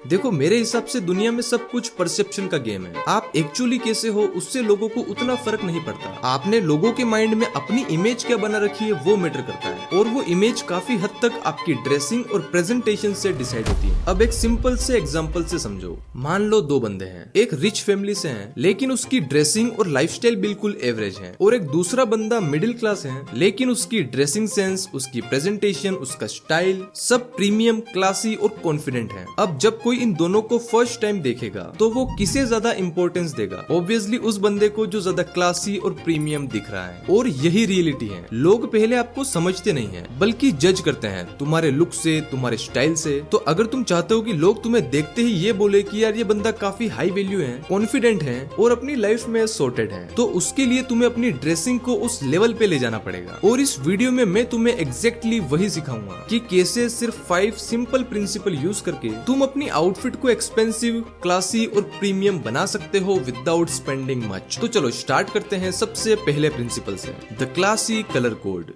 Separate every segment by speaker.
Speaker 1: देखो मेरे हिसाब से दुनिया में सब कुछ परसेप्शन का गेम है। आप एक्चुअली कैसे हो उससे लोगों को उतना फर्क नहीं पड़ता। आपने लोगों के माइंड में अपनी इमेज क्या बना रखी है वो मैटर करता है, और वो इमेज काफी हद तक आपकी ड्रेसिंग और प्रेजेंटेशन से डिसाइड होती है। अब एक सिंपल से एग्जांपल से समझो। मान लो दो बंदे हैं, एक रिच फैमिली से है लेकिन उसकी ड्रेसिंग और लाइफस्टाइल बिल्कुल एवरेज है, और एक दूसरा बंदा मिडिल क्लास है लेकिन उसकी ड्रेसिंग सेंस, उसकी प्रेजेंटेशन, उसका स्टाइल सब प्रीमियम, क्लासी और कॉन्फिडेंट है। अब जब कोई इन दोनों को फर्स्ट टाइम देखेगा तो वो किसे ज्यादा इंपॉर्टेंस देगा? ऑब्वियसली उस बंदे को जो ज्यादा क्लासी और प्रीमियम दिख रहा है। और यही रियलिटी है, लोग पहले आपको समझते नहीं है बल्कि जज करते हैं तुम्हारे लुक से, तुम्हारे स्टाइल से। तो अगर तुम चाहते हो कि लोग तुम्हें देखते ही ये बोले कि यार ये बंदा काफी हाई वैल्यू है, कॉन्फिडेंट है और अपनी लाइफ में सॉर्टेड है, तो उसके लिए तुम्हें अपनी ड्रेसिंग को उस लेवल पे ले जाना पड़ेगा। और इस वीडियो में मैं तुम्हें एग्जैक्टली वही सिखाऊंगा कि कैसे सिर्फ 5 सिंपल प्रिंसिपल यूज करके तुम अपनी आउटफिट को एक्सपेंसिव, क्लासी और प्रीमियम बना सकते हो विदाउट स्पेंडिंग मच। तो चलो स्टार्ट करते हैं सबसे पहले प्रिंसिपल से, द क्लासी कलर कोड।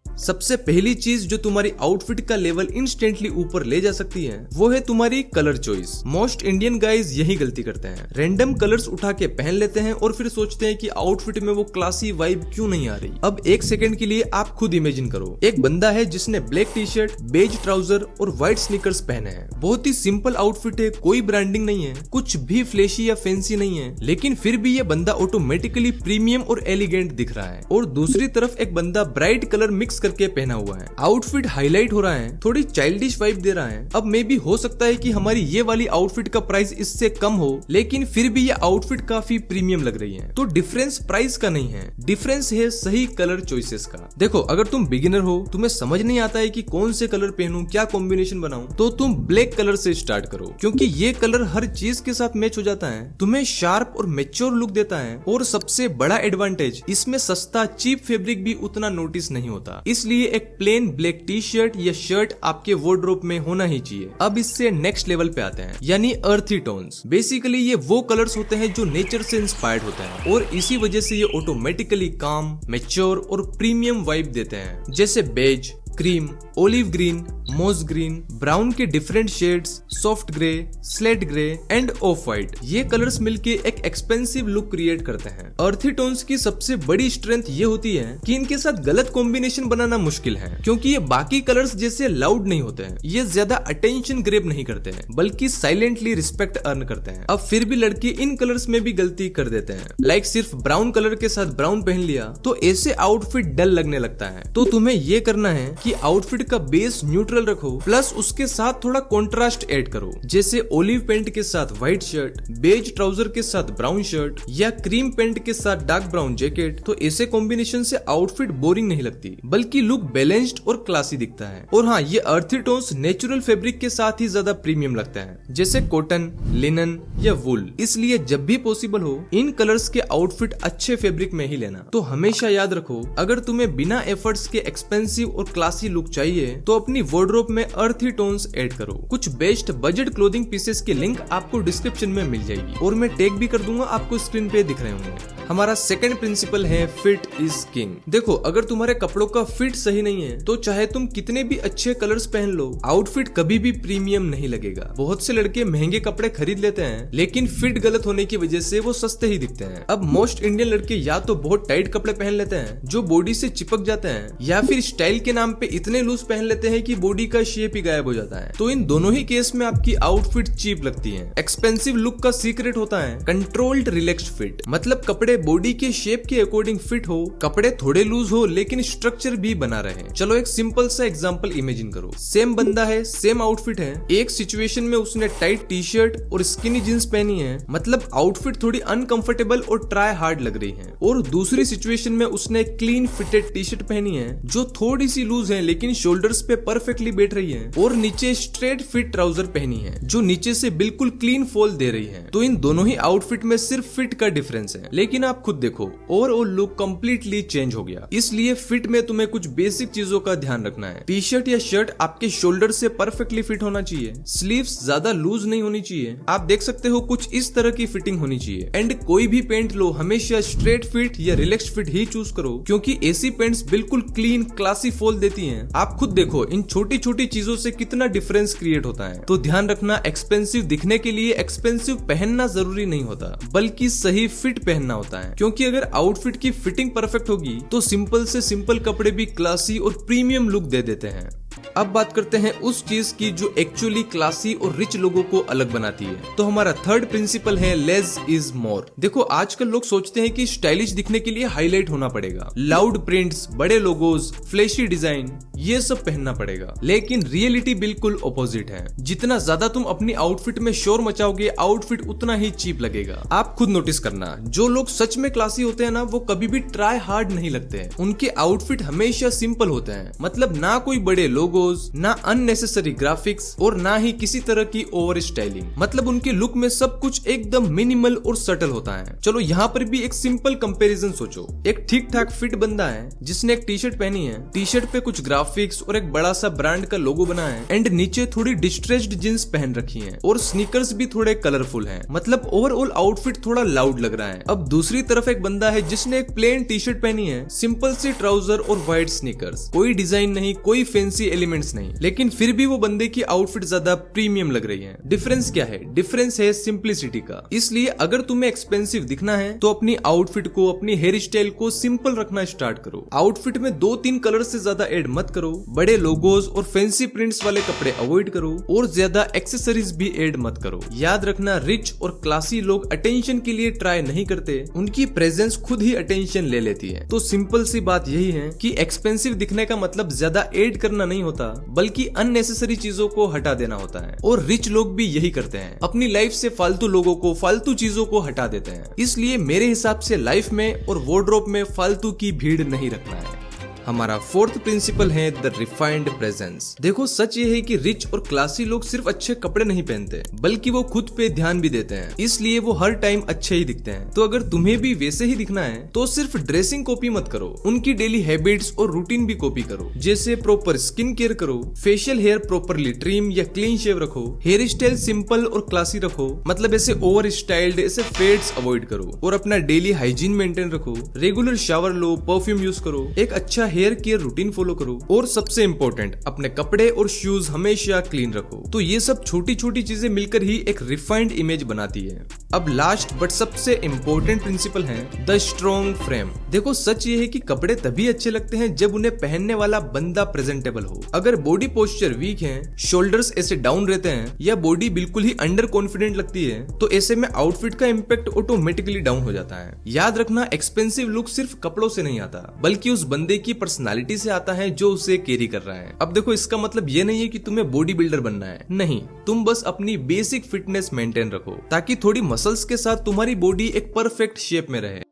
Speaker 1: सबसे पहली चीज जो तुम्हारी आउटफिट का लेवल इंस्टेंटली ऊपर ले जा सकती है वो है तुम्हारी colour choice. Most Indian guys यही गलती करते हैं, रैंडम कलर्स उठा के पहन लेते हैं और फिर सोचते हैं कि आउटफिट में वो क्लासी वाइब क्यों नहीं आ रही। अब एक सेकंड के लिए आप खुद इमेजिन करो, एक बंदा है जिसने black T shirt, beige trouser और व्हाइट स्नीकर्स पहने हैं। बहुत ही सिंपल आउटफिट है, कोई ब्रांडिंग नहीं है, कुछ भी फ्लैशी या फैंसी नहीं है, लेकिन फिर भी ये बंदा ऑटोमेटिकली प्रीमियम और एलिगेंट दिख रहा है। और दूसरी तरफ एक बंदा ब्राइट कलर मिक्स करके पहना हुआ है, आउटफिट हाईलाइट हो रहा है, थोड़ी चाइल्डिश वाइब दे रहा है। अब मे भी हो सकता है कि हमारी ये वाली आउटफिट का प्राइस इससे कम हो, लेकिन फिर भी ये आउटफिट काफी प्रीमियम लग रही है। तो डिफरेंस प्राइस का नहीं है, डिफरेंस है सही कलर चॉइसेस का। देखो अगर तुम बिगिनर हो, तुम्हें समझ नहीं आता है कि कौन से कलर पहनूं, क्या कॉम्बिनेशन बनाऊं, तो तुम ब्लैक कलर से स्टार्ट करो, क्योंकि ये कलर हर चीज के साथ मैच हो जाता है, तुम्हें शार्प और मेच्योर लुक देता है। और सबसे बड़ा एडवांटेज, इसमें सस्ता चीप फैब्रिक भी उतना नोटिस नहीं होता, इसलिए एक प्लेन ब्लैक टी शर्ट या शर्ट आपके वार्डरोब में होना ही चाहिए। अब इससे नेक्स्ट लेवल पे आते हैं, यानी अर्थी टोन्स। बेसिकली ये वो कलर्स होते हैं जो नेचर से इंस्पायर्ड होते हैं, और इसी वजह से ये ऑटोमेटिकली काम, मैच्योर और प्रीमियम वाइब देते हैं। जैसे बेज, क्रीम, ओलिव ग्रीन, मोस ग्रीन, ब्राउन के different shades, soft grey, slate grey end of white, ये कलर्स मिलके एक एक्सपेंसिव लुक क्रिएट करते हैं। अर्थी टोन्स की सबसे बड़ी स्ट्रेंथ ये होती है कि इनके साथ गलत कॉम्बिनेशन बनाना मुश्किल है, क्योंकि ये बाकी कलर्स जैसे लाउड नहीं होते हैं, ये ज्यादा अटेंशन ग्रैब नहीं करते हैं, बल्कि साइलेंटली रिस्पेक्ट अर्न करते हैं। अब फिर भी लड़के इन कलर्स में भी गलती कर देते हैं, लाइक सिर्फ ब्राउन कलर के साथ ब्राउन पहन लिया तो ऐसे आउटफिट डल लगने लगता है। तो तुम्हें ये करना है कि आउटफिट का बेस न्यूट्रल रखो, प्लस उसके साथ थोड़ा कंट्रास्ट ऐड करो, जैसे ओलिव पेंट के साथ व्हाइट शर्ट, बेज ट्राउजर के साथ ब्राउन शर्ट या क्रीम पेंट के साथ डार्क ब्राउन जैकेट। तो ऐसे कॉम्बिनेशन से आउटफिट बोरिंग नहीं लगती, बल्कि लुक बैलेंस्ड और क्लासी दिखता है। और हाँ, ये अर्थी टोन्स नेचुरल फैब्रिक के साथ ही ज्यादा प्रीमियम लगता है, जैसे कॉटन, लिनन या वुल। इसलिए जब भी पॉसिबल हो इन कलर्स के आउटफिट अच्छे फैब्रिक में ही लेना। तो हमेशा याद रखो, अगर तुम्हें बिना एफर्ट्स के एक्सपेंसिव और क्लासी लुक चाहिए तो अपनी वार्डरोब में अर्थी टोन्स ऐड करो। कुछ बेस्ट बजट क्लोथिंग पीसेस की लिंक आपको डिस्क्रिप्शन में मिल जाएगी, और मैं टैग भी कर दूंगा, आपको स्क्रीन पे दिख रहे होंगे। हमारा सेकंड प्रिंसिपल है फिट इज किंग। देखो अगर तुम्हारे कपड़ों का फिट सही नहीं है तो चाहे तुम कितने भी अच्छे कलर्स पहन लो, आउटफिट कभी भी प्रीमियम नहीं लगेगा। बहुत से लड़के महंगे कपड़े खरीद लेते हैं, लेकिन फिट गलत होने की वजह से वो सस्ते ही दिखते हैं। अब मोस्ट इंडियन लड़के या तो बहुत टाइट कपड़े पहन लेते हैं जो बॉडी से चिपक जाते हैं, या फिर स्टाइल के नाम पे इतने लूज पहन लेते हैं कि बॉडी का शेप ही गायब हो जाता है। तो इन दोनों ही केस में आपकी आउटफिट चीप लगती है। एक्सपेंसिव लुक का सीक्रेट होता है कंट्रोल्ड रिलैक्स्ड फिट, मतलब कपड़े बॉडी के शेप के अकॉर्डिंग फिट हो, कपड़े थोड़े लूज हो लेकिन स्ट्रक्चर भी बना रहे। चलो एक सिंपल सा एग्जांपल इमेजिन करो, सेम बंदा है, सेम आउटफिट है, एक सिचुएशन में उसने टाइट टी शर्ट और स्किनी जींस पहनी है, मतलब आउटफिट थोड़ी अनकंफर्टेबल और ट्राई हार्ड लग रही है। और दूसरी सिचुएशन में उसने क्लीन फिटेड टी शर्ट पहनी है जो थोड़ी सी लूज है लेकिन शोल्डर्स पे परफेक्टली बैठ रही है, और नीचे स्ट्रेट फिट ट्राउजर पहनी है जो नीचे से बिल्कुल क्लीन फॉल दे रही है। तो इन दोनों ही आउटफिट में सिर्फ फिट का डिफरेंस है, लेकिन आप खुद देखो, ओवरऑल लुक कंप्लीटली चेंज हो गया। इसलिए फिट में तुम्हें कुछ बेसिक चीजों का ध्यान रखना है। टी शर्ट या शर्ट आपके शोल्डर से परफेक्टली फिट होना चाहिए। स्लीव्स ज्यादा लूज नहीं होनी चाहिए। आप देख सकते हो कुछ इस तरह की फिटिंग होनी चाहिए। एंड कोई भी पेंट लो, हमेशा स्ट्रेट फिट या रिलैक्स फिट ही चूज करो, क्योंकि ऐसी पेंट्स बिल्कुल क्लीन क्लासी फॉल देती हैं। आप खुद देखो इन छोटी छोटी चीजों से कितना डिफरेंस क्रिएट होता है। तो ध्यान रखना, एक्सपेंसिव दिखने के लिए एक्सपेंसिव पहनना जरूरी नहीं होता, बल्कि सही फिट पहनना होता है। क्योंकि अगर आउटफिट की फिटिंग परफेक्ट होगी तो सिंपल से सिंपल कपड़े भी क्लासी और प्रीमियम लुक दे देते हैं। अब बात करते हैं उस चीज की जो एक्चुअली क्लासी और रिच लोगों को अलग बनाती है। तो हमारा थर्ड प्रिंसिपल है लेस इज मोर। देखो आजकल लोग सोचते हैं कि स्टाइलिश दिखने के लिए हाईलाइट होना पड़ेगा, लाउड प्रिंट्स, बड़े लोगोज, फ्लैशी डिजाइन, ये सब पहनना पड़ेगा। लेकिन रियलिटी बिल्कुल ऑपोजिट है। जितना ज्यादा तुम अपनी आउटफिट में शोर मचाओगे, आउटफिट उतना ही चीप लगेगा। आप खुद नोटिस करना, जो लोग सच में क्लासी होते हैं ना, वो कभी भी ट्राई हार्ड नहीं लगते हैं। उनके आउटफिट हमेशा सिंपल होते हैं, मतलब ना कोई बड़े लोगोज, ना अननेसेसरी ग्राफिक्स और ना ही किसी तरह की ओवर स्टाइलिंग। मतलब उनके लुक में सब कुछ एकदम मिनिमल और सटल होता है। चलो यहाँ पर भी एक सिंपल कंपैरिजन सोचो। एक ठीक ठाक फिट बंदा है जिसने एक टी शर्ट पहनी है, टी शर्ट पे कुछ ग्राफिक्स और एक बड़ा सा ब्रांड का लोगो बना है, एंड नीचे थोड़ी डिस्ट्रेस्ड जींस पहन रखी है और स्नीकर्स भी थोड़े कलरफुल हैं। मतलब ओवरऑल आउटफिट थोड़ा लाउड लग रहा है। अब दूसरी तरफ एक बंदा है जिसने एक प्लेन टी शर्ट पहनी है, सिंपल सी ट्राउजर और व्हाइट स्नीकर्स, कोई डिजाइन नहीं, कोई फैंसी एलिमेंट्स नहीं, लेकिन फिर भी वो बंदे की आउटफिट ज्यादा प्रीमियम लग रही है। डिफरेंस क्या है? डिफरेंस है सिंप्लिसिटी का। इसलिए अगर तुम्हें एक्सपेंसिव दिखना है तो अपनी आउटफिट को, अपनी हेयर स्टाइल को सिंपल रखना स्टार्ट करो। आउटफिट में 2-3 कलर से ज्यादा ऐड मत करो, बड़े लोगोज और फैंसी प्रिंट्स वाले कपड़े अवॉइड करो, और ज्यादा एक्सेसरीज भी ऐड मत करो। याद रखना, रिच और क्लासी लोग अटेंशन के लिए ट्राई नहीं करते, उनकी प्रेजेंस खुद ही अटेंशन ले लेती है। तो सिंपल सी बात यही है कि एक्सपेंसिव दिखने का मतलब ज्यादा ऐड करना नहीं होता, बल्कि अननेसेसरी चीजों को हटा देना होता है। और रिच लोग भी यही करते हैं, अपनी लाइफ से फालतू लोगों को, फालतू चीजों को हटा देते हैं। इसलिए मेरे हिसाब से लाइफ में और वार्डरोब में फालतू की भीड़ नहीं रखना है। हमारा फोर्थ प्रिंसिपल है द रिफाइंड प्रेजेंस। देखो सच ये है कि रिच और क्लासी लोग सिर्फ अच्छे कपड़े नहीं पहनते, बल्कि वो खुद पे ध्यान भी देते हैं, इसलिए वो हर टाइम अच्छे ही दिखते हैं। तो अगर तुम्हें भी वैसे ही दिखना है तो सिर्फ ड्रेसिंग कॉपी मत करो, उनकी डेली हैबिट्स और रूटीन भी कॉपी करो। जैसे प्रॉपर स्किन केयर करो, फेशियल हेयर प्रॉपरली ट्रिम या क्लीन शेव रखो, हेयर स्टाइल सिंपल और क्लासी रखो, मतलब ऐसे ओवर स्टाइल्ड, ऐसे फेड्स अवॉइड करो, और अपना डेली हाइजीन मेंटेन रखो, रेगुलर शावर लो, परफ्यूम यूज करो, एक अच्छा हेयर केयर रूटीन फॉलो करो, और सबसे इंपॉर्टेंट, अपने कपड़े और शूज हमेशा क्लीन रखो। तो ये सब छोटी छोटी चीजें मिलकर ही एक रिफाइंड इमेज बनाती है। अब लास्ट बट सबसे इंपॉर्टेंट प्रिंसिपल है द स्ट्रॉन्ग फ्रेम। देखो सच ये है कि कपड़े तभी अच्छे लगते हैं जब उन्हें पहनने वाला बंदा प्रेजेंटेबल हो। अगर बॉडी पोस्चर वीक है, शोल्डर्स ऐसे डाउन रहते हैं, या बॉडी बिल्कुल ही अंडर कॉन्फिडेंट लगती है, तो ऐसे में आउटफिट का इम्पैक्ट ऑटोमेटिकली डाउन हो जाता है। याद रखना, एक्सपेंसिव लुक सिर्फ कपड़ों से नहीं आता, बल्कि उस बंदे की पर्सनालिटी से आता है जो उसे कैरी कर रहा है। अब देखो इसका मतलब ये नहीं है कि तुम्हें बॉडी बिल्डर बनना है, नहीं, तुम बस अपनी बेसिक फिटनेस मेंटेन रखो, ताकि थोड़ी मसल्स के साथ तुम्हारी बॉडी एक परफेक्ट शेप में रहे।